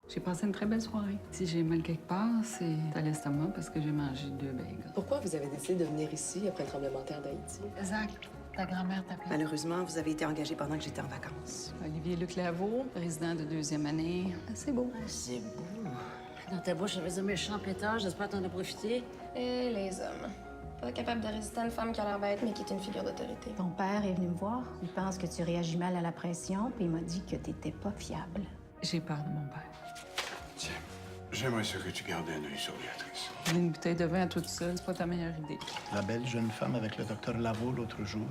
J'ai passé une très belle soirée. Si j'ai mal quelque part, c'est à l'estomac parce que j'ai mangé 2 bagels. Pourquoi vous avez décidé de venir ici après le tremblement de terre d'Haïti? Zach, ta grand-mère t'appelle. Malheureusement, vous avez été engagé pendant que j'étais en vacances. Olivier Luc Lavaux, résident de 2e année. C'est beau. C'est beau. Dans ta bouche, j'avais un méchant pétard. J'espère t'en as profité. Et les hommes. Pas capable de résister à une femme qui a l'air bête, mais qui est une figure d'autorité. Ton père est venu me voir. Il pense que tu réagis mal à la pression, puis il m'a dit que t'étais pas fiable. J'ai peur de mon père. Tiens, j'aimerais ça que tu gardes un œil sur Béatrice. Une bouteille de vin à toute seule, c'est pas ta meilleure idée. La belle jeune femme avec le docteur Lavaux l'autre jour,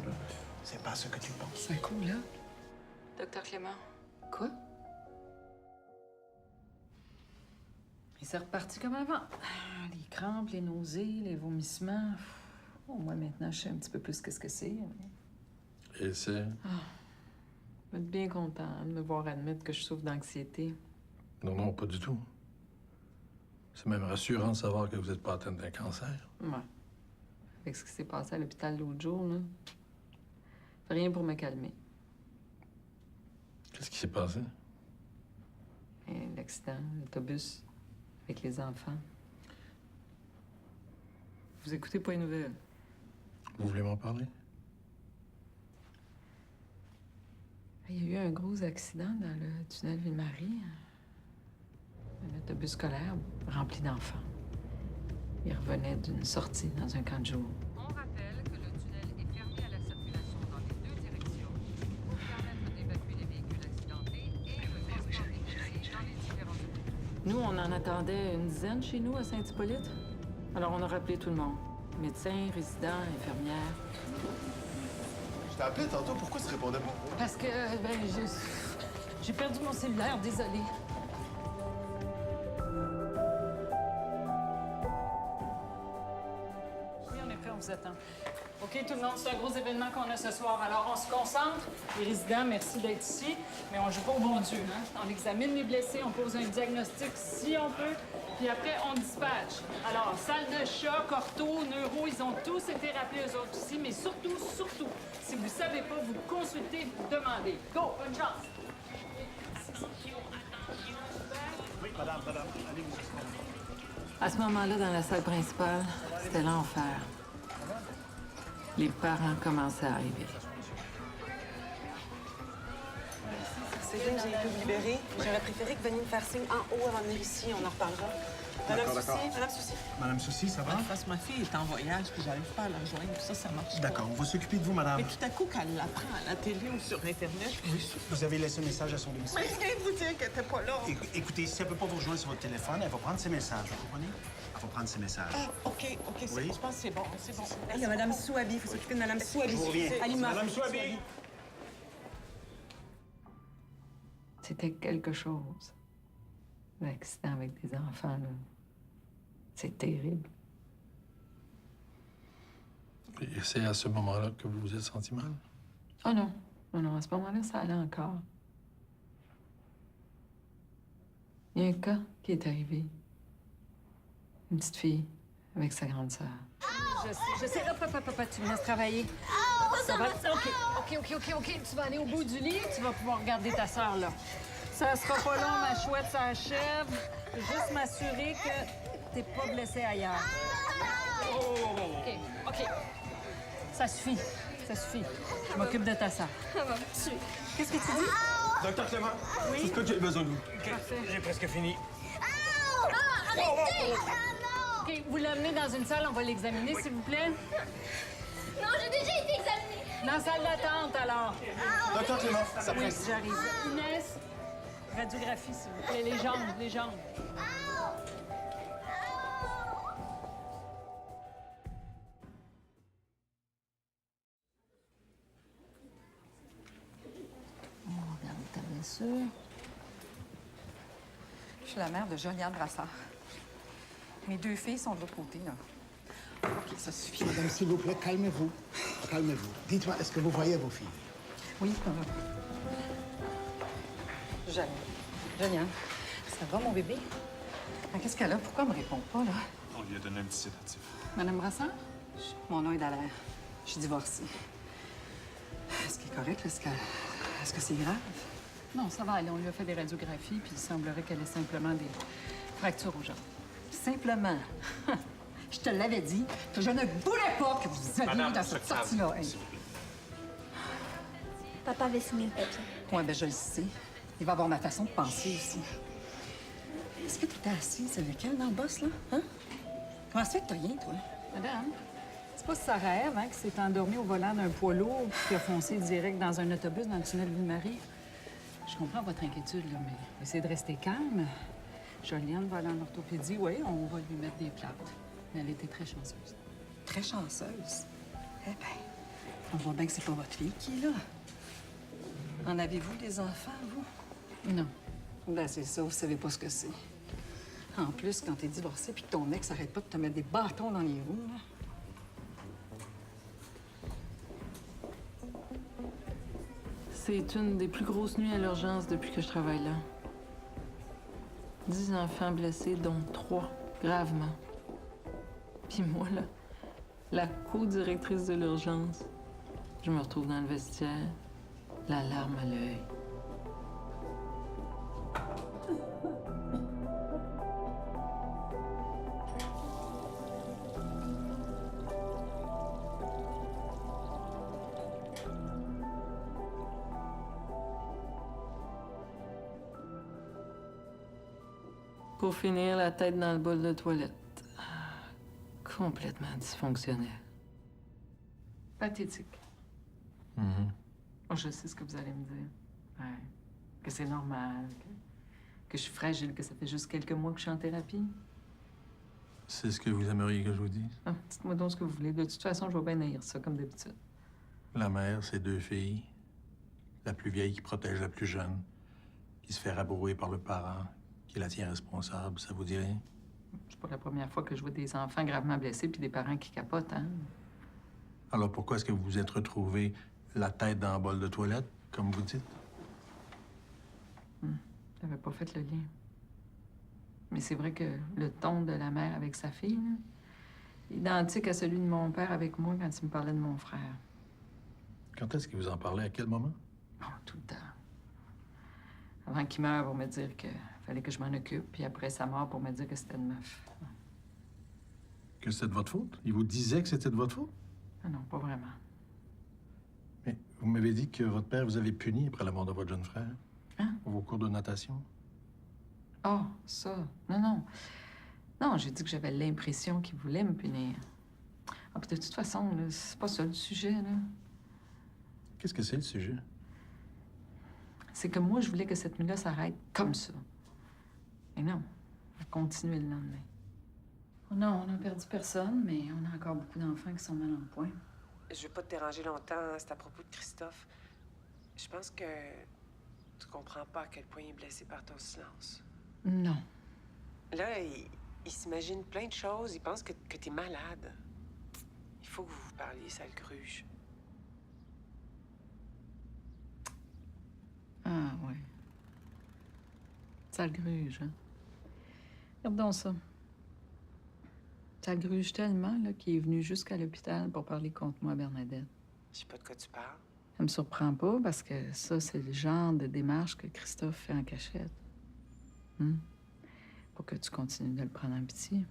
c'est pas ce que tu penses. C'est cool, là. Docteur Clément. Quoi? Et c'est reparti comme avant. Les crampes, les nausées, les vomissements. Au moins, maintenant, je sais un petit peu plus qu'est-ce que c'est. Et c'est? Je vais être bien content de me voir admettre que je souffre d'anxiété. Non, non, pas du tout. C'est même rassurant de savoir que vous n'êtes pas atteinte d'un cancer. Ouais. Avec ce qui s'est passé à l'hôpital l'autre jour, là. Rien pour me calmer. Qu'est-ce qui s'est passé? L'accident, l'autobus, avec les enfants. Vous écoutez pas les nouvelles? Vous voulez m'en parler? Il y a eu un gros accident dans le tunnel Ville-Marie. Un autobus scolaire rempli d'enfants. Il revenait d'une sortie dans un camp de jour. On rappelle que le tunnel est fermé à la circulation dans les 2 directions pour permettre d'évacuer les véhicules accidentés et le transport des blessés dans les différents hôpitaux. Nous, on en attendait une dizaine chez nous à Saint-Hippolyte. Alors, on a rappelé tout le monde. Médecins, résidents, infirmières. Je t'ai appelé tantôt, pourquoi tu répondais pas? Parce que, j'ai perdu mon cellulaire, désolée. Oui, en effet, on vous attend. OK, tout le monde, c'est un gros événement qu'on a ce soir. Alors, on se concentre. Les résidents, merci d'être ici. Mais on joue pas au bon Dieu, hein? On examine les blessés, on pose un diagnostic si on peut, puis après, on dispatche. Alors, salle de choc, ortho, neuro, ils ont tous été rappelés, eux autres aussi. Mais surtout, si vous savez pas, vous consultez, vous demandez. Go, bonne chance! Oui, madame, allez vous asseoir. À ce moment-là, dans la salle principale, c'était l'enfer. Les parents commençaient à arriver. Céline, j'ai pu vous libérer. J'aurais préféré que vous veniez me faire signe en haut avant de venir ici. On en reparlera. Madame Soucy. Madame Soucy, ça va? Parce que ma fille est en voyage, puis j'arrive pas à la rejoindre. Ça marche pas. D'accord, on va s'occuper de vous, madame. Mais tout à coup, quand elle l'apprend à la télé ou sur Internet, Vous avez laissé un message à son domicile. mais je viens de vous dire qu'elle était pas là. Écoutez, si elle peut pas vous rejoindre sur votre téléphone, elle va prendre ses messages, vous comprenez? Elle va prendre ses messages. Ah, OK, Oui. je pense que c'est bon, c'est bon. Il y a Madame Souabi. Il faut s'occuper de Madame Souabi. Je vous reviens. Alima. Madame Souabi! C'était quelque chose. L'accident avec des enfants, là. C'est terrible. Et c'est à ce moment-là que vous vous êtes senti mal? Oh non. Non, à ce moment-là, ça allait encore. Il y a un cas qui est arrivé. Une petite fille avec sa grande sœur. Je sais, là, papa, tu me laisses travailler. Ça va? OK. Tu vas aller au bout du lit, tu vas pouvoir regarder ta sœur, là. Ça sera pas long, ma chouette, ça achève. Juste m'assurer que t'es pas blessée ailleurs. OK. Ça suffit. Je m'occupe de ta sœur. Qu'est-ce que tu dis? Docteur Clément, c'est ce que j'ai besoin de vous. J'ai presque fini. OK, vous l'amenez dans une salle, on va l'examiner, s'il vous plaît. Non, j'ai déjà été examinée. Dans la salle d'attente, alors. Docteur Clément, ça Oui, presse. j'arrive. Inès, radiographie, s'il vous plaît. Les jambes. On regarde ta blessure. Je suis la mère de Joliane Brassard. Mes 2 filles sont de l'autre côté, là. OK, ça suffit. Madame, s'il vous plaît, calmez-vous. Calmez-vous. Dites-moi, est-ce que vous voyez vos filles? Oui, Joliane, ça va, mon bébé? Ah, qu'est-ce qu'elle a? Pourquoi elle me répond pas, là? On lui a donné un petit sédatif. Madame Brassard? Mon nom est Dallaire. Je suis divorcée. Est-ce qu'il est correct? Est-ce que c'est grave? Non, ça va aller. On lui a fait des radiographies, puis il semblerait qu'elle ait simplement des fractures aux jambes. Simplement. Je te l'avais dit que je ne voulais pas que vous alliez Madame, dans cette sortie-là. Hey. Papa avait signé le papier. Ouais, ben je le sais. Il va avoir ma façon de penser aussi. Est-ce que tu étais assise avec elle dans le boss, là? Hein? Comment ça fait que t'as rien, toi? Madame, c'est pas Sarah Ève, hein, qui s'est endormie au volant d'un poids lourd puis qui a foncé direct dans un autobus dans le tunnel Ville-Marie. Je comprends votre inquiétude, là, mais essayez de rester calme. Joliane va aller en orthopédie, oui, on va lui mettre des plaques. Mais elle était très chanceuse. Très chanceuse? Eh bien, on voit bien que c'est pas votre fille qui est là. En avez-vous des enfants, vous? Non. Ben, c'est ça, vous savez pas ce que c'est. En plus, quand t'es divorcée puis que ton ex arrête pas de te mettre des bâtons dans les roues, là. C'est une des plus grosses nuits à l'urgence depuis que je travaille là. 10 enfants blessés, dont 3 gravement. Puis moi, là, la co-directrice de l'urgence, je me retrouve dans le vestiaire, la larme à l'œil. Pour finir, la tête dans le bol de toilette. Complètement dysfonctionnel. Pathétique. Oh, je sais ce que vous allez me dire. Ouais. Que c'est normal, que je suis fragile, que ça fait juste quelques mois que je suis en thérapie. C'est ce que vous aimeriez que je vous dise? Ah, dites-moi donc ce que vous voulez. De toute façon, je vais bien haïr ça, comme d'habitude. La mère, c'est 2 filles. La plus vieille qui protège la plus jeune, qui se fait rabrouer par le parent, qui la tient responsable. Ça vous dit rien? C'est pas la première fois que je vois des enfants gravement blessés puis des parents qui capotent, hein? Alors pourquoi est-ce que vous vous êtes retrouvé la tête dans le bol de toilette, comme vous dites? J'avais pas fait le lien. Mais c'est vrai que le ton de la mère avec sa fille, là, identique à celui de mon père avec moi quand il me parlait de mon frère. Quand est-ce qu'il vous en parlait? À quel moment? Oh, tout le temps. Avant qu'il meure pour me dire qu'il fallait que je m'en occupe, puis après sa mort pour me dire que c'était une meuf. Que c'était de votre faute? Il vous disait que c'était de votre faute? Ah non, pas vraiment. Mais vous m'avez dit que votre père vous avait puni après la mort de votre jeune frère. Hein? Pour vos cours de natation. Ah, ça. Non, non. Non, j'ai dit que j'avais l'impression qu'il voulait me punir. Ah, puis de toute façon, là, c'est pas ça le sujet, là. Qu'est-ce que c'est, le sujet? C'est que moi, je voulais que cette nuit-là s'arrête comme ça. Et non, elle a continué le lendemain. Oh non, on n'a perdu personne, mais on a encore beaucoup d'enfants qui sont mal en point. Je veux pas te déranger longtemps, c'est à propos de Christophe. Je pense que tu comprends pas à quel point il est blessé par ton silence. Non. Là, il s'imagine plein de choses, il pense que t'es malade. Il faut que vous vous parliez, sale gruge. Ah, ouais. Ça le gruge, hein? Regardons ça. Ça le gruge tellement, là, qu'il est venu jusqu'à l'hôpital pour parler contre moi, Bernadette. Je sais pas de quoi tu parles. Ça me surprend pas, parce que ça, c'est le genre de démarche que Christophe fait en cachette. Pour que tu continues de le prendre en pitié.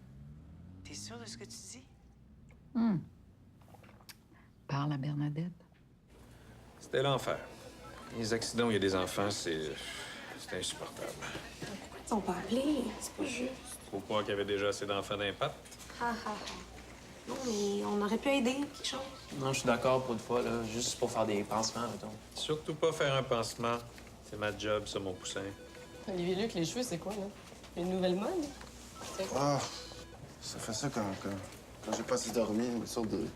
T'es sûr de ce que tu dis? Parle à Bernadette. C'était l'enfer. Les accidents où il y a des enfants, c'est insupportable. Ils sont pas appelés, c'est pas juste. Faut croire qu'il y avait déjà assez d'enfants d'impact. Ha, ha, ha. Non, mais on aurait pu aider, quelque chose. Non, je suis d'accord pour une fois, là, juste pour faire des pansements, mettons. Surtout pas faire un pansement. C'est ma job, ça, mon poussin. Olivier Luc, les cheveux, c'est quoi, là? Une nouvelle mode? Ah, ça fait ça quand j'ai pas assez dormi, une sorte de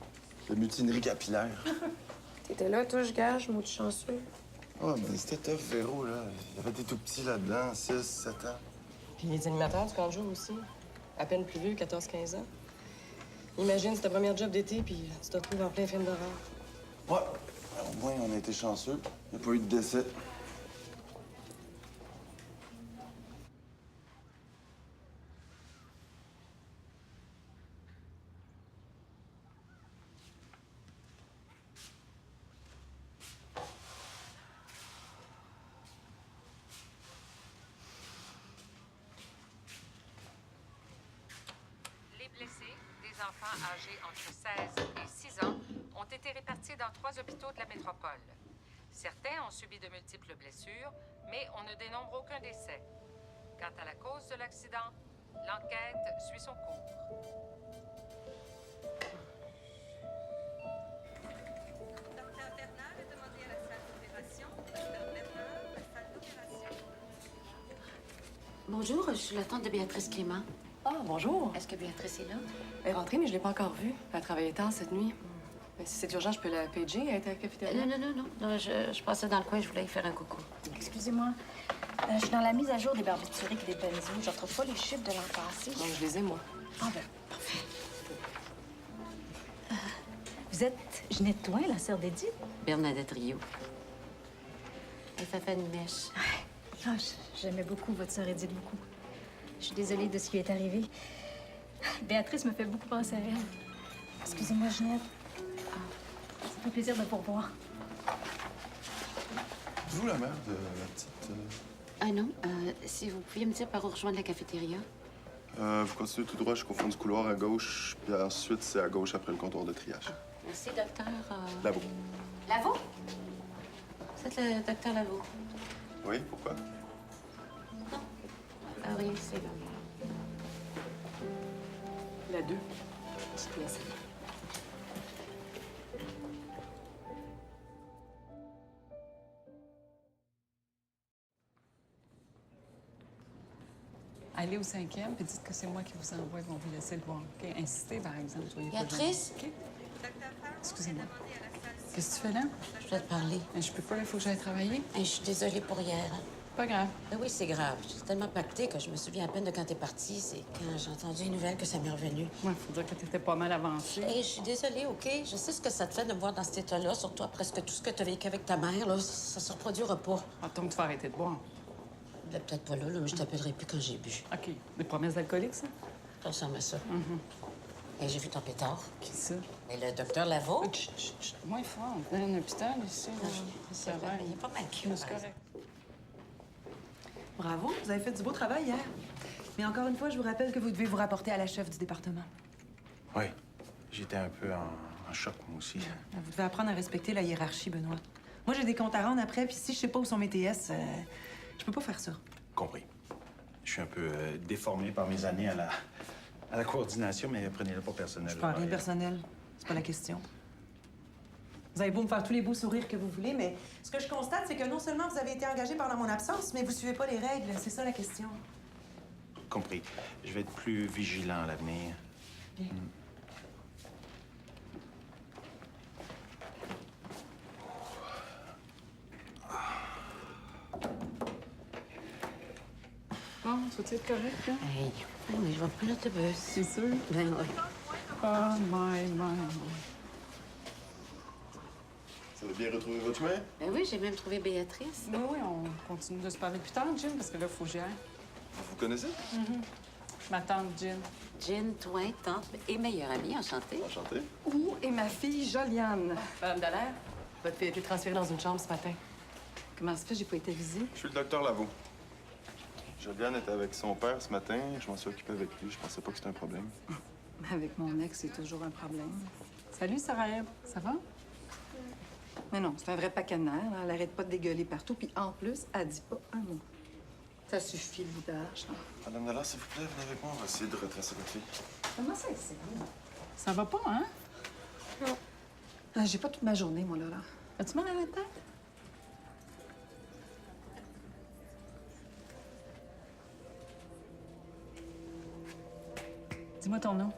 mutinerie capillaire. T'étais là, toi, je gage, moi, tu chanceux. Ah, mais c'était tough, Véro, là. Il y avait des tout petits là-dedans, 6, 7 ans. Puis les animateurs du camp de jour aussi. À peine plus vieux, 14-15 ans. Imagine, c'est ta première job d'été, puis tu te retrouves en plein film d'horreur. Ouais, au moins, on a été chanceux. Il n'y a pas eu de décès. enfants âgés entre 16 et 6 ans ont été répartis dans 3 hôpitaux de la métropole. Certains ont subi de multiples blessures, mais on ne dénombre aucun décès. Quant à la cause de l'accident, l'enquête suit son cours. Docteur Bernard est demandé à la salle d'opération. Docteur Bernard, la salle d'opération. Bonjour, je suis la tante de Béatrice Clément. Ah, bonjour. Est-ce que Béatrice est là? Elle est rentrée, mais je l'ai pas encore vue. Elle travaillait tard cette nuit. Mais si c'est urgent, je peux la pager. Elle était à la cafétéria. Non, je passais dans le coin, je voulais y faire un coucou. Excusez-moi. Je suis dans la mise à jour des barbituriques et des benzos. Je retrouve pas les chiffres de l'an passé. Donc, je les ai, moi. Ah ben, parfait. Vous êtes Ginette Touin, la sœur d'Eddie? Bernadette Rio. Et ça fait une mèche. Ah, j'aimais beaucoup votre sœur Edith, beaucoup. Je suis désolée de ce qui lui est arrivé. Béatrice me fait beaucoup penser à elle. Excusez-moi, Ginette. Ça fait plaisir de vous revoir. Vous, la mère de la petite... Ah non, si vous pouviez me dire par où rejoindre la cafétéria? Vous continuez tout droit jusqu'au fond du couloir à gauche, puis ensuite, c'est à gauche après le comptoir de triage. Merci, docteur... Lavaux. Lavaux? Vous êtes le docteur Lavaux? Oui, pourquoi? Ah oui, c'est là. La 2. Petite pièce. Allez au 5e, puis dites que c'est moi qui vous envoie, ils vont vous laisser le voir. OK? Insistez, par exemple. Soyez pas Béatrice? gênés, OK? Excusez-moi. Qu'est-ce que tu fais là? Je dois te parler. Je peux pas, il faut que j'aille travailler. Je suis désolée pour hier. Pas grave. Ben oui, c'est grave. J'ai tellement pacté que je me souviens à peine de quand t'es partie. C'est quand j'ai entendu une nouvelle que ça m'est revenu. Ouais, faut dire que t'étais pas mal avancée. Je suis désolée, OK? Je sais ce que ça te fait de me voir dans cet état-là, surtout après presque tout ce que t'as vécu avec ta mère, là. Ça se reproduira pas. Attends, tu vas arrêter de boire. Peut-être pas là, mais je t'appellerai plus quand j'ai bu. OK. Des promesses d'alcoolique, ça? Ça ressemble à ça. Et j'ai vu ton pétard. Qui ça? Et le docteur Lavaux. Chut, moins fort. On est dans un hôpital ici. C'est vrai, mais il est pas mal cute. C'est correct. Bravo, vous avez fait du beau travail hier. Mais encore une fois, je vous rappelle que vous devez vous rapporter à la chef du département. Oui, j'étais un peu en choc, moi aussi. Vous devez apprendre à respecter la hiérarchie, Benoît. Moi, j'ai des comptes à rendre après, puis si je sais pas où sont mes TS, je peux pas faire ça. Compris. Je suis un peu déformé par mes années à la coordination, mais prenez-le pas personnel. Je prends rien de personnel. C'est pas la question. Vous avez beau me faire tous les beaux sourires que vous voulez, mais ce que je constate, c'est que non seulement vous avez été engagé pendant mon absence, mais vous suivez pas les règles. C'est ça la question. Compris. Je vais être plus vigilant à l'avenir. Bien. Bon, faut-tu être correct, là? Hey, oui, je vais prendre l'autobus. C'est sûr? Ben oui. Oh, my. Vous avez bien retrouvé votre chemin? Ben oui, j'ai même trouvé Béatrice. Oui, on continue de se parler plus tard, Jim, parce que là, faut que j'y aille. Vous connaissez? Ma tante Jim. Jean Touin, tante et meilleure amie, enchantée. Enchanté. Où est ma fille Joliane? Madame Dallaire, votre fille a été transférée dans une chambre ce matin. Comment ça fait, j'ai pas été visée? Je suis le docteur Lavaux. Joliane était avec son père ce matin. Je m'en suis occupé avec lui. Je pensais pas que c'était un problème. Avec mon ex, c'est toujours un problème. Salut, Sarah Ève. Ça va? Mais non, c'est un vrai paquet de nerfs. Là. Elle arrête pas de dégueuler partout, puis en plus, elle dit pas un mot. Ça suffit, le boudage. Là. Madame Dallaire, s'il vous plaît, venez avec moi. On va essayer de retracer votre fille. Comment ça, c'est bon? Ça va pas, hein? Non. Ah, j'ai pas toute ma journée, moi, là. As-tu mal à la tête? Dis-moi ton nom.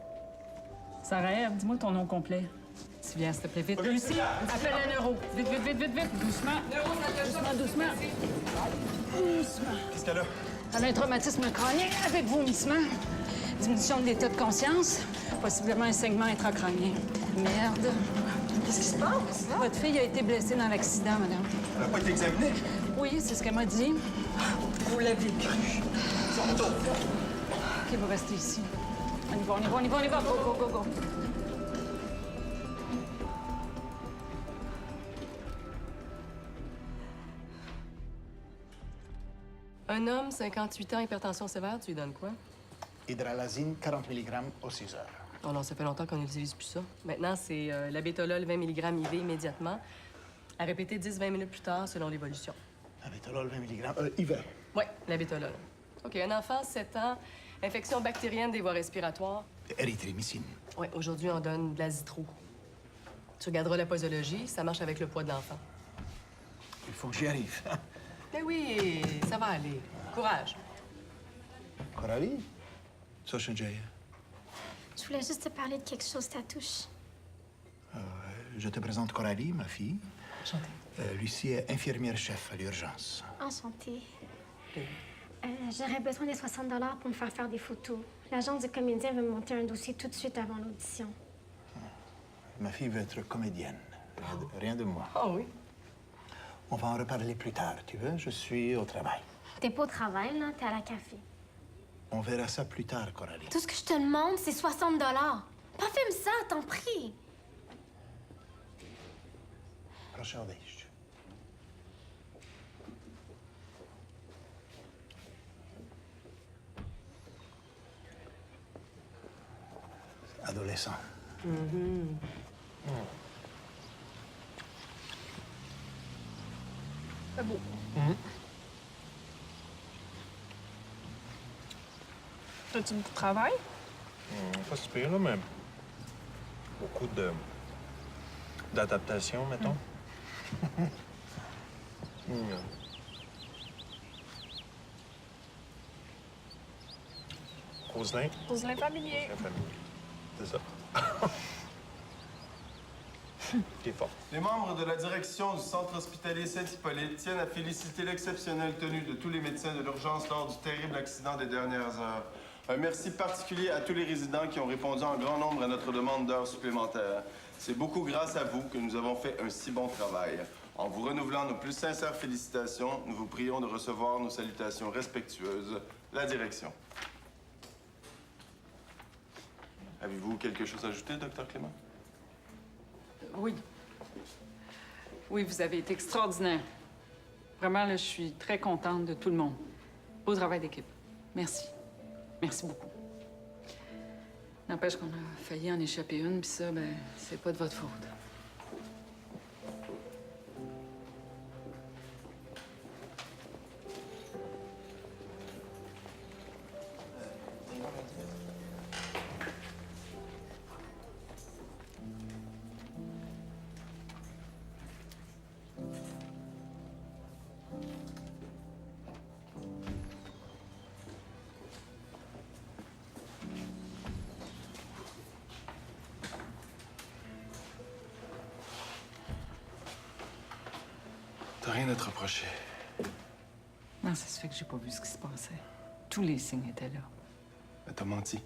Sarah Ève, dis-moi ton nom complet. Sylvia, s'il te plaît, vite. Lucie, appelle la neuro. Vite. Doucement. Doucement. Qu'est-ce qu'elle a? Elle a un traumatisme crânien avec vomissement, diminution de l'état de conscience, possiblement un saignement intracrânien. Merde. Qu'est-ce qui se passe? Votre fille a été blessée dans l'accident, madame. Elle n'a pas été examinée? Oui, c'est ce qu'elle m'a dit. Vous l'avez cru. OK, vous restez ici. On y va. Go. Un homme, 58 ans, hypertension sévère, tu lui donnes quoi? Hydralazine, 40 mg aux 6 heures. Oh non, ça fait longtemps qu'on n'utilise plus ça. Maintenant, c'est l'abétolol 20 mg IV immédiatement, à répéter 10-20 minutes plus tard selon l'évolution. Abétolol 20 mg, IV. Oui, l'abétolol. OK, un enfant, 7 ans, infection bactérienne des voies respiratoires. Érythromycine. Oui, aujourd'hui, on donne de l'azithrou. Tu regarderas la posologie, ça marche avec le poids de l'enfant. Il faut que j'y arrive. Mais oui, ça va aller. Courage. Coralie? Ça, c'est Jay. Je voulais juste te parler de quelque chose, Tatouche. Je te présente Coralie, ma fille. Enchantée. Lucie est infirmière-chef à l'urgence. Enchantée. J'aurais besoin des 60 $ pour me faire des photos. L'agence du comédien veut me monter un dossier tout de suite avant l'audition. Ma fille veut être comédienne. Rien de moi. Ah oui? On va en reparler plus tard, tu veux? Je suis au travail. T'es pas au travail, là, t'es à la café. On verra ça plus tard, Coralie. Tout ce que je te demande, c'est 60 $. Pas filme ça, t'en prie. Prochain vez. Adolescent. C'est beau. As-tu beaucoup de travail? Pas si pire, là, mais beaucoup d'adaptation, mettons. Roselin? Roselin familier. La famille. C'est ça. T'es fort. Les membres de la direction du Centre hospitalier Saint-Hippolyte tiennent à féliciter l'exceptionnelle tenue de tous les médecins de l'urgence lors du terrible accident des dernières heures. Un merci particulier à tous les résidents qui ont répondu en grand nombre à notre demande d'heures supplémentaires. C'est beaucoup grâce à vous que nous avons fait un si bon travail. En vous renouvelant nos plus sincères félicitations, nous vous prions de recevoir nos salutations respectueuses. La direction. Avez-vous quelque chose à ajouter, Dr. Clément? Oui. Oui, vous avez été extraordinaire. Vraiment, là, je suis très contente de tout le monde. Beau travail d'équipe. Merci. Merci beaucoup. N'empêche qu'on a failli en échapper une, puis ça, ben, c'est pas de votre faute. T'as rien à te reprocher. Non, ça se fait que j'ai pas vu ce qui se passait. Tous les signes étaient là. Elle t'a menti.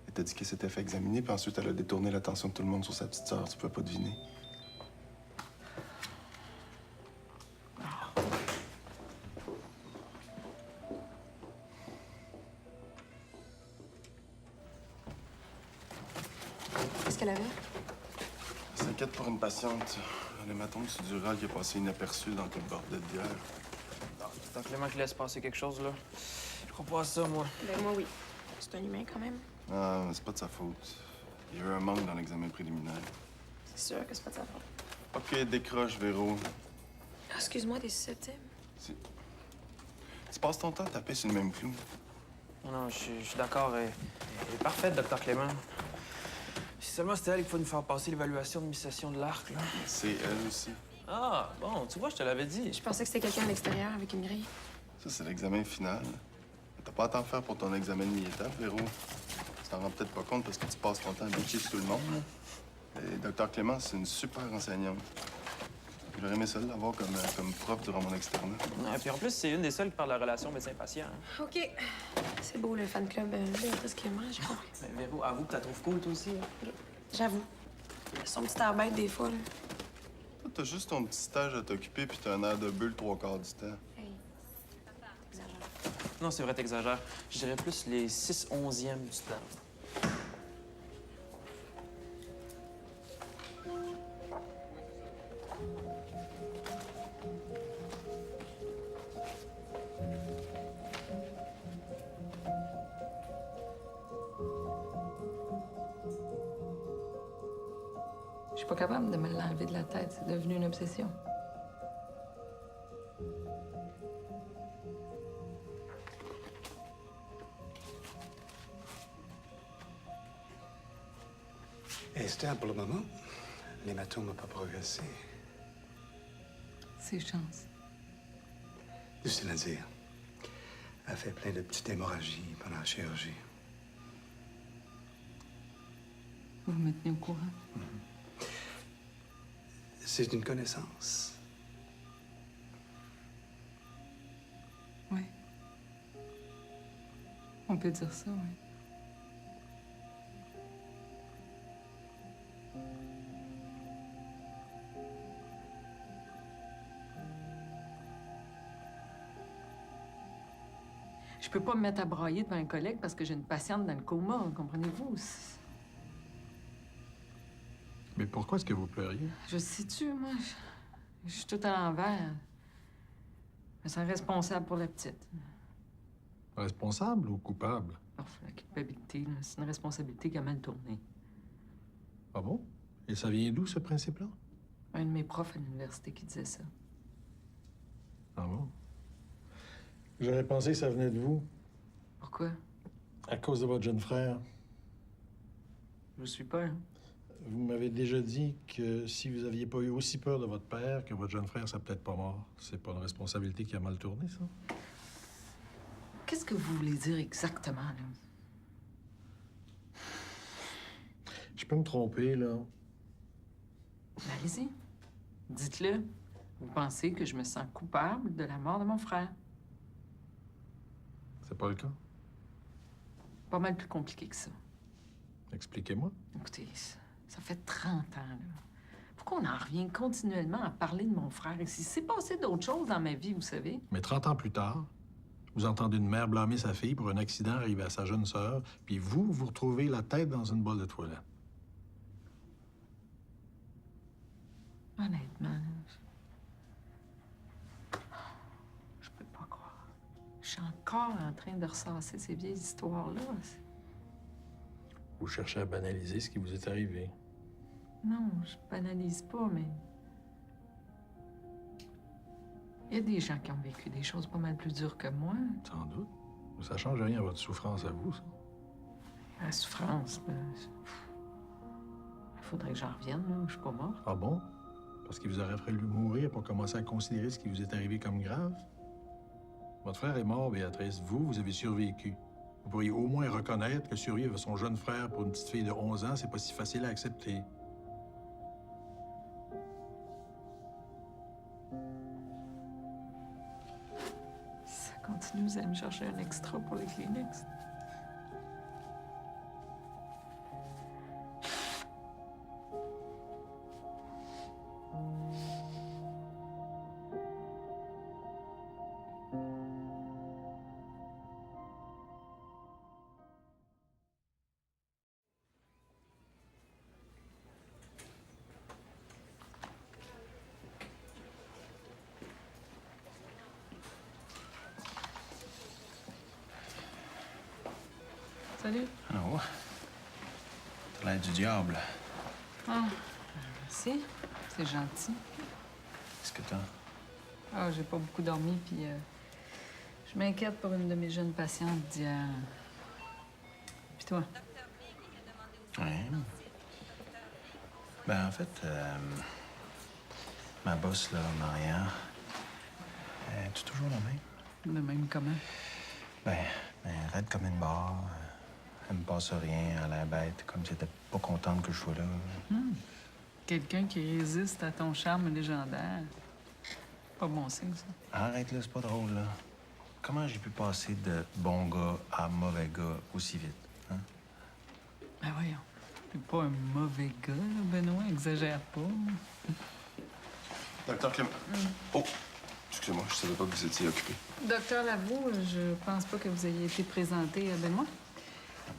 Elle t'a dit qu'elle s'était fait examiner, puis ensuite elle a détourné l'attention de tout le monde sur sa petite sœur. Tu pouvais pas deviner. Qu'est-ce qu'elle avait? Elle s'inquiète pour une patiente. Un hématome sudural qui est passé inaperçu dans tout le bordel d'hier. C'est Clément qui laisse passer quelque chose, là. Je crois pas à ça, moi. Ben moi, oui. C'est un humain, quand même. Ah, mais c'est pas de sa faute. Il y a eu un manque dans l'examen préliminaire. C'est sûr que c'est pas de sa faute. OK, décroche, Véro. Ah, excuse-moi, t'es susceptible. Tu passes ton temps à taper sur le même clou. Non, je suis d'accord. Elle est parfaite, Dr. Clément. Si seulement c'était elle qu'il faut nous faire passer l'évaluation de mi-session de l'arc, là. C'est elle aussi. Ah, bon, tu vois, je te l'avais dit. Je pensais que c'était quelqu'un à l'extérieur avec une grille. Ça, c'est l'examen final. T'as pas à t'en faire pour ton examen de mi-étape, Véro. Tu t'en rends peut-être pas compte parce que tu passes ton temps à bitcher sur tout le monde. Là. Et Dr. Clément, c'est une super enseignante. J'aurais aimé ça l'avoir comme prof durant mon externat. Et puis en plus, c'est une des seules qui parle de la relation médecin-patient. Hein. OK. C'est beau, le fan club Béatrice Clément, j'ai compris. Mais Véro, avoue que tu la trouves cool, toi aussi. Hein? J'avoue. Son petit air bête, des fois, là. Toi, t'as juste ton petit stage à t'occuper puis t'as un air de bulle 3/4 du temps. Non, c'est vrai, t'exagères. Je dirais plus les 6/11e du temps. suis pas capable de me l'enlever de la tête. C'est devenu une obsession. Esther, pour le moment, l'hématome n'a pas progressé. C'est chance. Difficile à dire. Elle a fait plein de petites hémorragies pendant la chirurgie. Vous me tenez au courant? C'est une connaissance. Oui. On peut dire ça, oui. Je peux pas me mettre à brailler devant un collègue parce que j'ai une patiente dans le coma, comprenez-vous? Mais pourquoi est-ce que vous pleuriez? Je sais-tu, moi, je suis tout à l'envers. Je me sens responsable pour la petite. Responsable ou coupable? Oh, la culpabilité, là, c'est une responsabilité qui a mal tourné. Ah bon? Et ça vient d'où, ce principe-là? Un de mes profs à l'université qui disait ça. Ah bon? J'aurais pensé que ça venait de vous. Pourquoi? À cause de votre jeune frère. Je suis pas, hein? Vous m'avez déjà dit que si vous aviez pas eu aussi peur de votre père, que votre jeune frère serait peut-être pas mort. C'est pas une responsabilité qui a mal tourné, ça? Qu'est-ce que vous voulez dire exactement, là? Je peux me tromper, là. Ben, allez-y. Dites-le. Vous pensez que je me sens coupable de la mort de mon frère? C'est pas le cas? Pas mal plus compliqué que ça. Expliquez-moi. Écoutez, ça fait 30 ans, là. Pourquoi on en revient continuellement à parler de mon frère? Il s'est passé d'autres choses dans ma vie, vous savez. Mais 30 ans plus tard, vous entendez une mère blâmer sa fille pour un accident arrivé à sa jeune sœur, puis vous retrouvez la tête dans une bolle de toilette. Honnêtement, là, je peux pas croire. Je suis encore en train de ressasser ces vieilles histoires-là. Vous cherchez à banaliser ce qui vous est arrivé. Non, je banalise pas, mais... Il y a des gens qui ont vécu des choses pas mal plus dures que moi. Sans doute. Mais ça change rien à votre souffrance à vous, ça. La souffrance, là... Il faudrait que j'en revienne, là. Je suis pas morte. Ah bon? Parce qu'il vous aurait fallu mourir pour commencer à considérer ce qui vous est arrivé comme grave? Votre frère est mort, Béatrice. Vous avez survécu. Vous pourriez au moins reconnaître que survivre à son jeune frère pour une petite fille de 11 ans, c'est pas si facile à accepter. Ça continue, vous allez me chercher un extra pour les Kleenex. Salut. Oh. T'as l'air du diable. Ah, merci. C'est gentil. Qu'est-ce que t'as? Ah, j'ai pas beaucoup dormi, puis je m'inquiète pour une de mes jeunes patientes d'hier. Puis toi? Ouais. Ben, en fait, ma boss, là, Maria, elle est toujours la même. De même comment? Ben, raide comme une barre. Elle me passe rien, elle a l'air bête, comme si elle était pas contente que je sois là. Quelqu'un qui résiste à ton charme légendaire. Pas bon signe, ça. Arrête, là, c'est pas drôle, là. Comment j'ai pu passer de bon gars à mauvais gars aussi vite, hein? Ben voyons. T'es pas un mauvais gars, là, Benoît. Exagère pas. Docteur Clément. Oh, excusez-moi, je savais pas que vous étiez occupé. Docteur Lavaux, je pense pas que vous ayez été présenté à Benoît.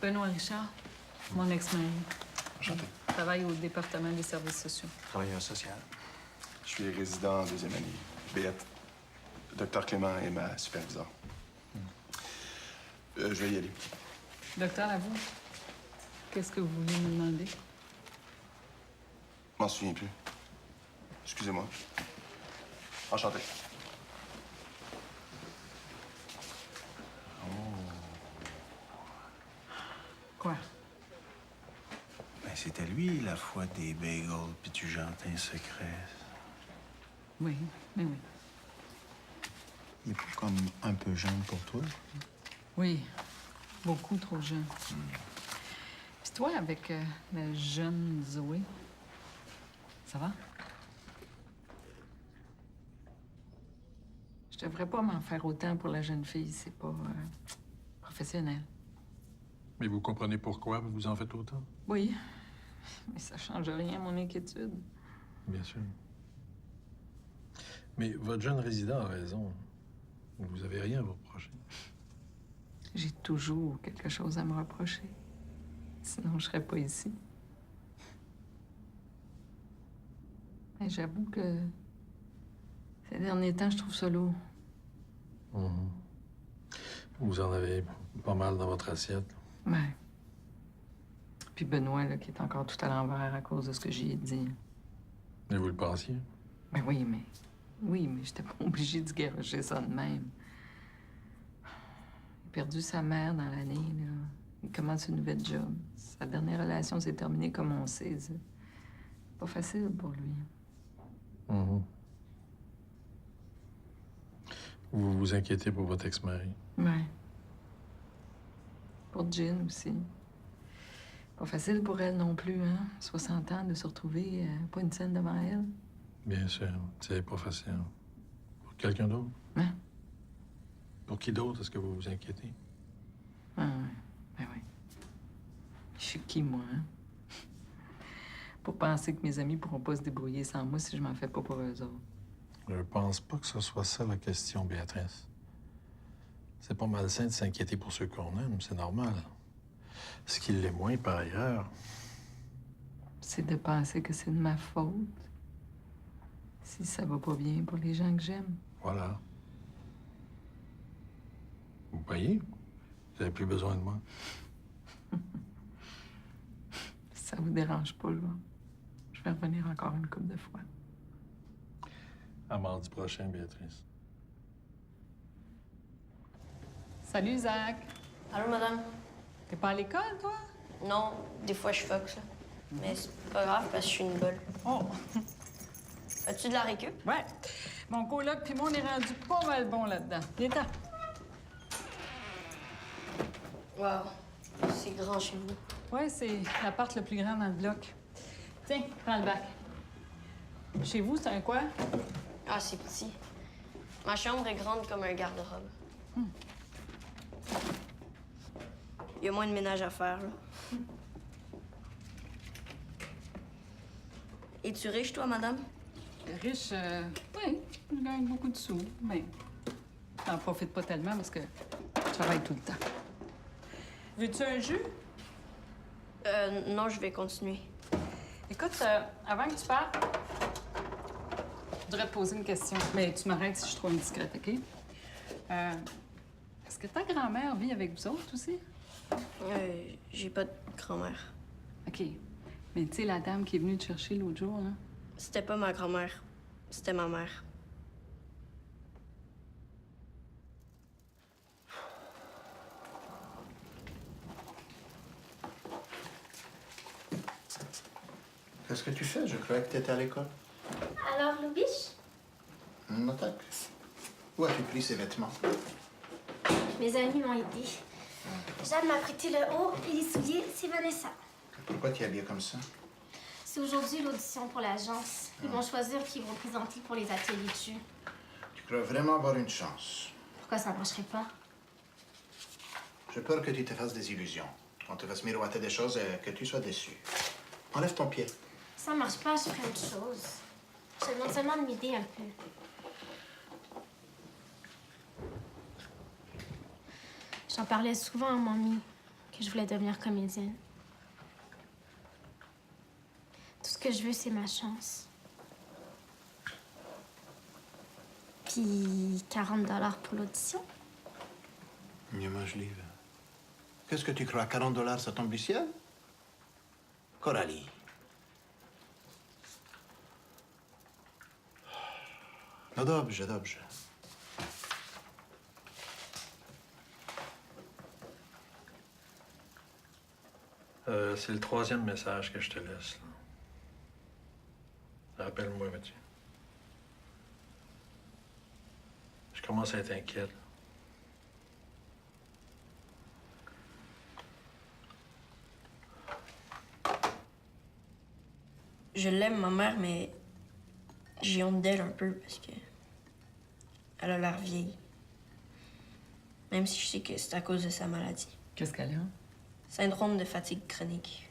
Benoît Richard, mon ex-mari. Enchanté. Je travaille au département des services sociaux. Travailleur social. Je suis résident en deuxième année. Béat. Docteur Clément est ma superviseure. Je vais y aller. Docteur Lavaux, qu'est-ce que vous voulez me demander? Je m'en souviens plus. Excusez-moi. Enchanté. Quoi? Ben, c'était lui, la fois des bagels, puis tu jantais un secret. Oui, mais oui. Il est pas comme un peu jeune pour toi? Oui, beaucoup trop jeune. Puis toi, avec la jeune Zoé, ça va? Je devrais pas m'en faire autant pour la jeune fille, c'est pas professionnel. Mais vous comprenez pourquoi vous vous en faites autant? Oui, mais ça change rien à mon inquiétude. Bien sûr. Mais votre jeune résident a raison. Vous avez rien à vous reprocher. J'ai toujours quelque chose à me reprocher. Sinon, je serais pas ici. Mais j'avoue que ces derniers temps, je trouve ça lourd. Mhm. Vous en avez pas mal dans votre assiette. Ouais. Puis Benoît, là, qui est encore tout à l'envers à cause de ce que j'y ai dit. Mais vous le pensiez? Ben oui, mais... Oui, mais j'étais pas obligée de garocher ça de même. Il a perdu sa mère dans l'année, là. Il commence une nouvelle job. Sa dernière relation s'est terminée comme on sait. C'est pas facile pour lui. Mhm. Vous vous inquiétez pour votre ex-mari? Ouais. Pour Jean aussi. Pas facile pour elle non plus, hein? 60 ans de se retrouver pas une scène devant elle. Bien sûr, c'est pas facile. Pour quelqu'un d'autre? Hein? Pour qui d'autre est-ce que vous vous inquiétez? Ah ouais, ben oui. Je suis qui, moi, hein? Pour penser que mes amis pourront pas se débrouiller sans moi si je m'en fais pas pour eux autres. Je pense pas que ce soit ça la question, Béatrice. C'est pas malsain de s'inquiéter pour ceux qu'on aime, c'est normal. Ce qui l'est moins, par ailleurs, C'est de penser que c'est de ma faute. Si ça va pas bien pour les gens que j'aime. voilà. Vous voyez? Vous avez plus besoin de moi. Si ça vous dérange pas, là, je vais revenir encore une couple de fois. À mardi prochain, Béatrice. Salut, Zach. Allô, madame? T'es pas à l'école, toi? Non, des fois je fox, là. Mais c'est pas grave parce que je suis une bolle. Oh! As-tu de la récup? Ouais. Mon coloc puis moi, on est rendu pas mal bon là-dedans. Viens-t'en. Wow, c'est grand chez vous. Ouais, c'est l'appart le plus grand dans le bloc. Tiens, prends le bac. Chez vous, c'est un quoi? Ah, c'est petit. Ma chambre est grande comme un garde-robe. Il y a moins de ménage à faire, là. Es-tu riche, toi, madame? Riche, oui, je gagne beaucoup de sous, mais t'en profites pas tellement parce que je travaille tout le temps. Veux-tu un jus? Non, je vais continuer. Écoute, avant que tu partes, je voudrais te poser une question. Mais tu m'arrêtes si je suis trop indiscrète, OK? Est-ce que ta grand-mère vit avec vous autres aussi? J'ai pas de grand-mère. OK. Mais tu sais, la dame qui est venue te chercher l'autre jour, là? C'était pas ma grand-mère. C'était ma mère. Qu'est-ce que tu fais? Je croyais que tu étais à l'école. Alors, Loubiche? Attaque. Où as-tu pris ces vêtements? Mes amis m'ont aidé. Jeanne m'a prêté le haut et les souliers, c'est Vanessa. Pourquoi tu es habillée comme ça? C'est aujourd'hui l'audition pour l'agence. Ils vont choisir qui vont présenter pour les ateliers de jus. Tu crois vraiment avoir une chance? Pourquoi ça ne marcherait pas? J'ai peur que tu te fasses des illusions. Qu'on te fasse miroiter des choses et que tu sois déçu. Enlève ton pied. Ça ne marche pas, je ferai autre chose. Je te demande seulement de m'aider un peu. J'en parlais souvent à mamie que je voulais devenir comédienne. Tout ce que je veux, c'est ma chance. Puis 40 $ pour l'audition. Mieux mange livre. Qu'est-ce que tu crois? 40 $, ça tombe du ciel? Coralie. No dobrze, dobrze. C'est le 3e message que je te laisse. Là. Rappelle-moi, Mathieu. Je commence à être inquiète. Je l'aime, ma mère, mais j'ai honte d'elle un peu parce que elle a l'air vieille. Même si je sais que c'est à cause de sa maladie. Qu'est-ce qu'elle a? Syndrome de fatigue chronique.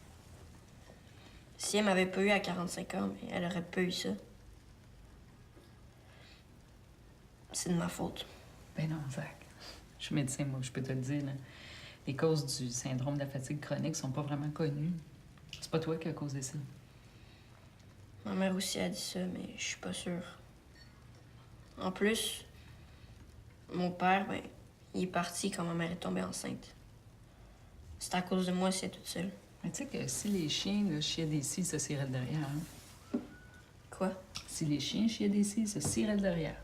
Si elle m'avait pas eu à 45 ans, mais elle aurait pas eu ça. C'est de ma faute. Ben non, Zach. Je suis médecin, moi, je peux te le dire. Là. Les causes du syndrome de la fatigue chronique sont pas vraiment connues. C'est pas toi qui as causé ça. Ma mère aussi a dit ça, mais je suis pas sûre. En plus, mon père, ben, il est parti quand ma mère est tombée enceinte. C'est à cause de moi, c'est toute seule. Mais tu sais que si les chiens là, chiaient des scies, ça scieraient le derrière. Hein? Quoi? Si les chiens chiaient des scies, ça scieraient le derrière.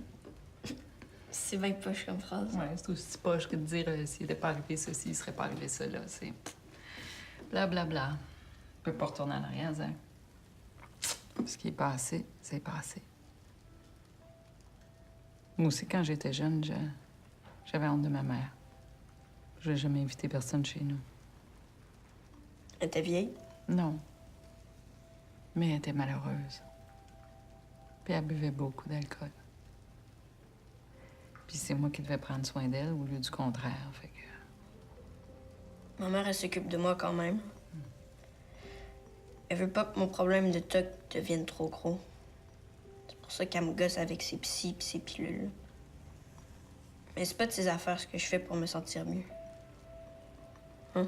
C'est bien poche comme phrase. Ouais, c'est aussi poche que de dire s'il n'était pas arrivé ceci, il serait pas arrivé cela. C'est blablabla. On peut pas retourner en arrière, Zach. Ce qui est passé, c'est passé. Moi aussi, quand j'étais jeune, j'avais honte de ma mère. Je n'ai jamais invité personne chez nous. Elle était vieille? Non. Mais elle était malheureuse. Puis elle buvait beaucoup d'alcool. Puis c'est moi qui devais prendre soin d'elle au lieu du contraire, fait que... Ma mère, elle s'occupe de moi quand même. Elle veut pas que mon problème de toc devienne trop gros. C'est pour ça qu'elle me gosse avec ses psys pis ses pilules. Mais c'est pas de ses affaires ce que je fais pour me sentir mieux. Hein?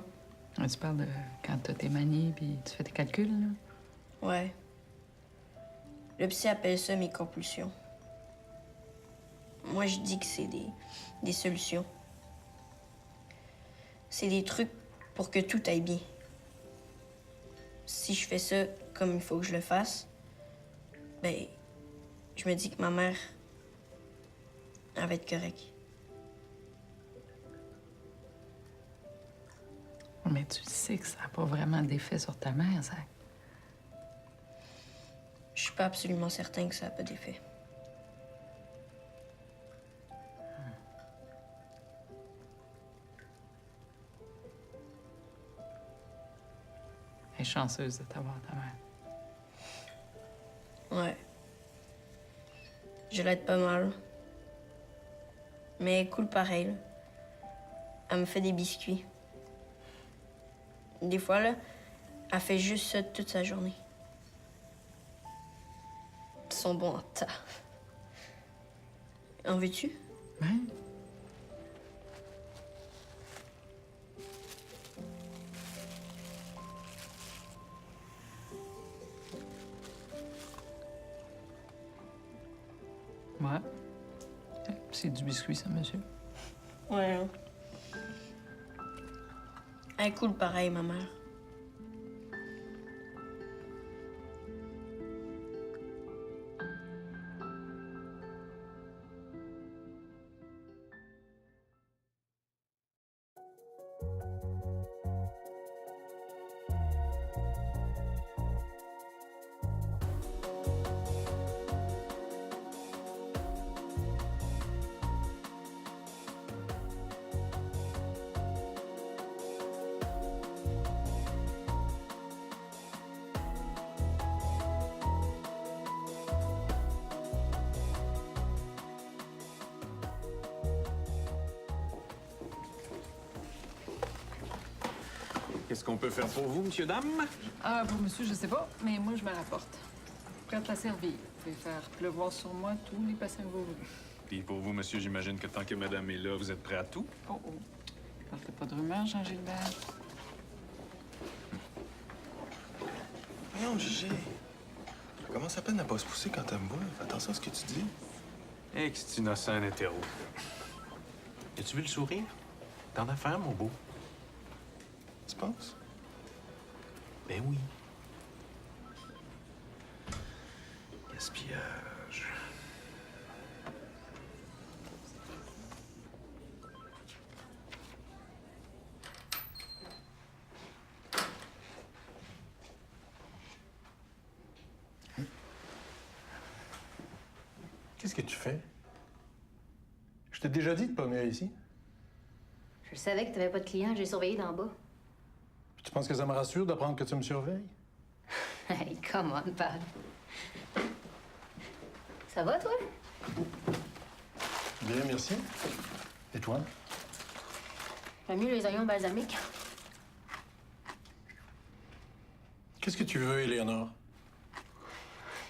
Tu parles de quand t'as tes manies puis tu fais tes calculs, là? Ouais. Le psy appelle ça mes compulsions. Moi, je dis que c'est des solutions. C'est des trucs pour que tout aille bien. Si je fais ça comme il faut que je le fasse, ben, je me dis que ma mère, elle va être correcte. Mais tu sais que ça n'a pas vraiment d'effet sur ta mère, Zach. Je suis pas absolument certain que ça n'a pas d'effet. Elle est chanceuse de t'avoir, ta mère. Ouais. Je l'aide pas mal. Mais elle est cool pareil, là. Elle me fait des biscuits. Des fois, là, elle fait juste ça toute sa journée. Ils sont bons en tas. En veux-tu? Ouais. Ouais. C'est du biscuit, ça, monsieur. Ouais. Hein. Elle est cool pareil, ma mère. Qu'est-ce qu'on peut faire pour vous, monsieur, dame? Ah, pour monsieur, je sais pas, mais moi, je me rapporte. Prête à servir. Vous pouvez faire pleuvoir sur moi tous les patients que vous voulez. Puis pour vous, monsieur, j'imagine que tant que madame est là, vous êtes prêt à tout? Oh, oh. Partez pas de rumeurs, Jean-Gilbert. Voyons, Gigi. Tu commences à peine à pas se pousser quand elle me voit. Fais attention à ce que tu dis. Eh, que c'est innocent, un hétéro. As-tu vu le sourire? T'en as fait, mon beau. Tu penses? Ben oui. Gaspillage. Qu'est-ce que tu fais? Je t'ai déjà dit de pas venir ici. Je savais que t'avais pas de clients, j'ai surveillé d'en bas. Tu penses que ça me rassure d'apprendre que tu me surveilles? Hey, come on, Pat. Ça va, toi? Bien, merci. Et toi? J'aime mieux les oignons balsamiques. Qu'est-ce que tu veux, Éléonore?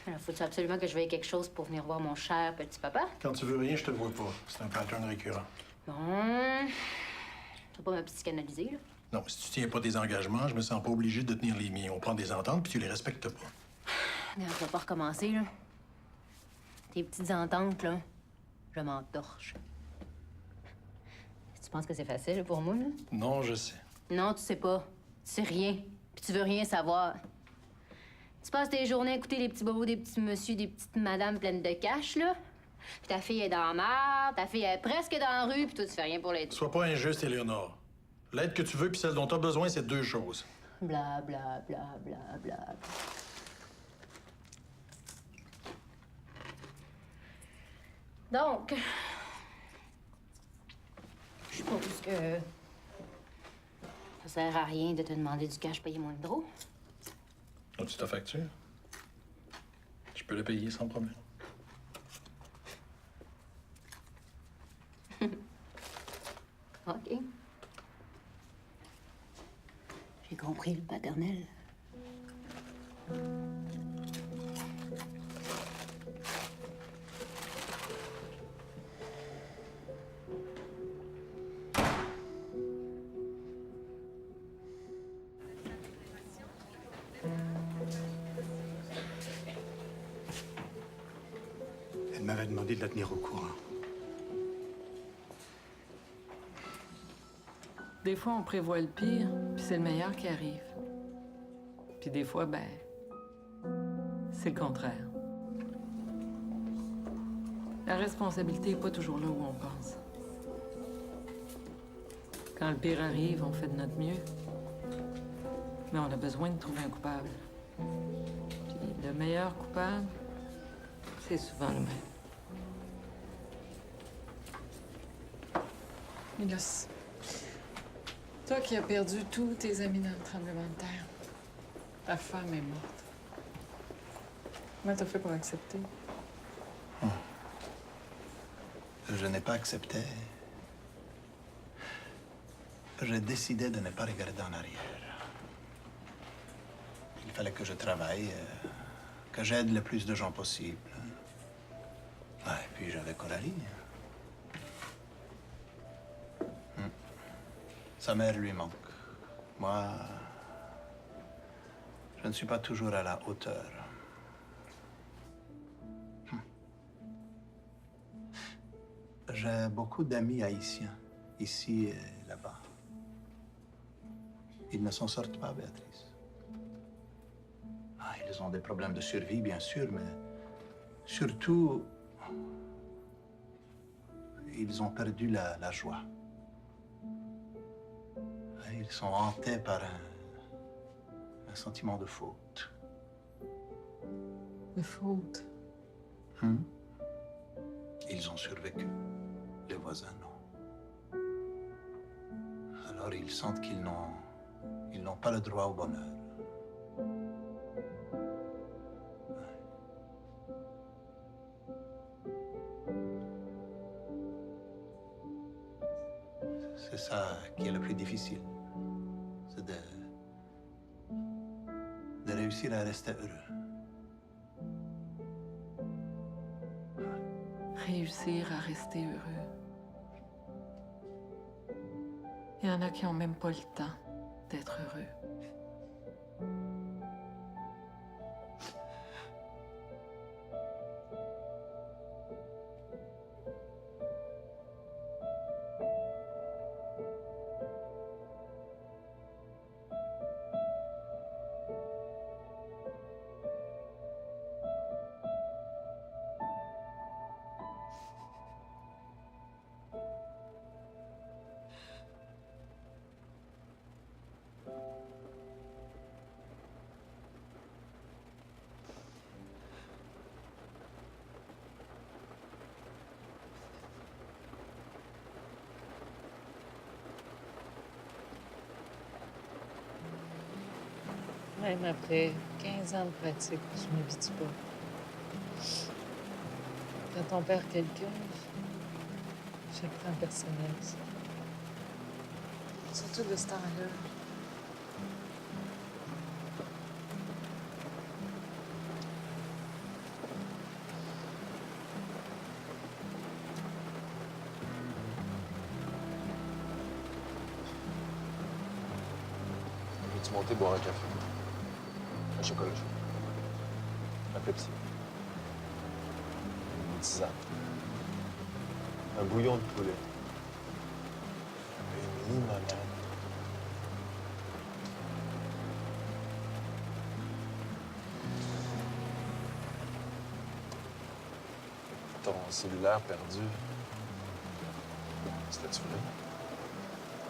Alors, faut-tu absolument que je veuille quelque chose pour venir voir mon cher petit papa? Quand tu veux rien, je te vois pas. C'est un pattern récurrent. Bon... Tu vas pas me psychanalyser, là? Non, si tu tiens pas tes engagements, je me sens pas obligé de tenir les miens. On prend des ententes, puis tu les respectes pas. Non, je vais pas recommencer, là. Tes petites ententes, là, je m'en torche. Tu penses que c'est facile pour moi, là? Non, je sais. Non, tu sais pas. Tu sais rien. Puis tu veux rien savoir. Tu passes tes journées à écouter les petits bobos des petits messieurs, des petites madames pleines de cash, là. Puis ta fille est dans la mare, ta fille est presque dans la rue, puis toi, tu fais rien pour l'aider. Sois pas injuste, Éléonore. L'aide que tu veux puis celle dont tu as besoin, c'est deux choses. Bla, bla, bla, bla, bla, bla. Donc, je suppose que ça sert à rien de te demander du cash payé moins gros. As-tu ta facture? Je peux le payer sans problème. OK. J'ai compris le paternel. Elle m'avait demandé de la tenir au courant. Des fois, on prévoit le pire, puis c'est le meilleur qui arrive. Puis des fois, ben, c'est le contraire. La responsabilité n'est pas toujours là où on pense. Quand le pire arrive, on fait de notre mieux. Mais on a besoin de trouver un coupable. Puis le meilleur coupable, c'est souvent le même. Milos, toi qui as perdu tous tes amis dans le tremblement de terre, ta femme est morte. Comment t'as fait pour accepter? Je n'ai pas accepté. J'ai décidé de ne pas regarder en arrière. Il fallait que je travaille, que j'aide le plus de gens possible. Ah, et puis j'avais Coralie. Sa mère lui manque. Moi, je ne suis pas toujours à la hauteur. J'ai beaucoup d'amis haïtiens, ici et là-bas. Ils ne s'en sortent pas, Béatrice. Ah, ils ont des problèmes de survie, bien sûr, mais surtout, ils ont perdu la joie. Ils sont hantés par un sentiment de faute. De faute? Ils ont survécu. Les voisins, non. Alors ils sentent qu'ils n'ont pas le droit au bonheur. C'est ça qui est le plus difficile. C'est de réussir à rester heureux. Réussir à rester heureux. Il y en a qui n'ont même pas le temps d'être heureux. Même après 15 ans de pratique, je ne m'habitue pas. Quand on perd quelqu'un, chaque temps personnel, ça. Surtout de ce temps-là. Veux-tu monter boire un café? Un chocolat chaud. Un Pepsi. Une tisane. Un bouillon de poulet. Une limonade. Ton cellulaire perdu, c'était-tu vrai?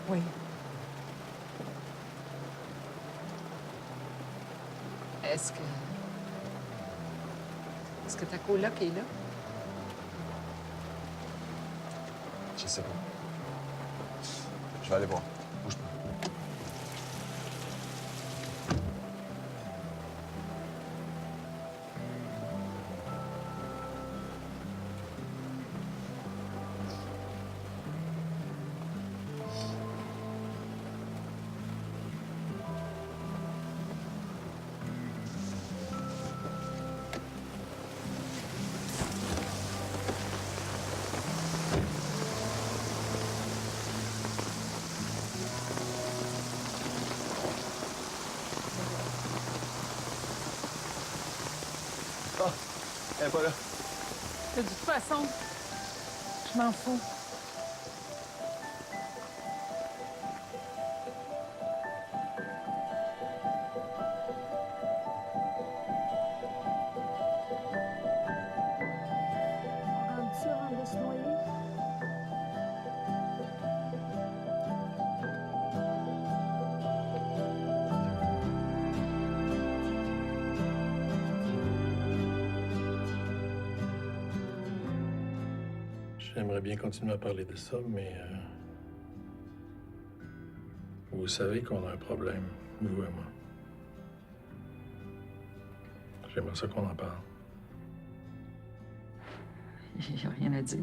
Oui. Est-ce que ta coloc est là? Je sais pas. Je vais aller voir. Bouge pas. Ah, elle est pas là. De toute façon, je m'en fous. Rendu sûr de se noyer? J'aimerais bien continuer à parler de ça, mais vous savez qu'on a un problème, vous et moi. J'aimerais ça qu'on en parle. Il n'y a rien à dire.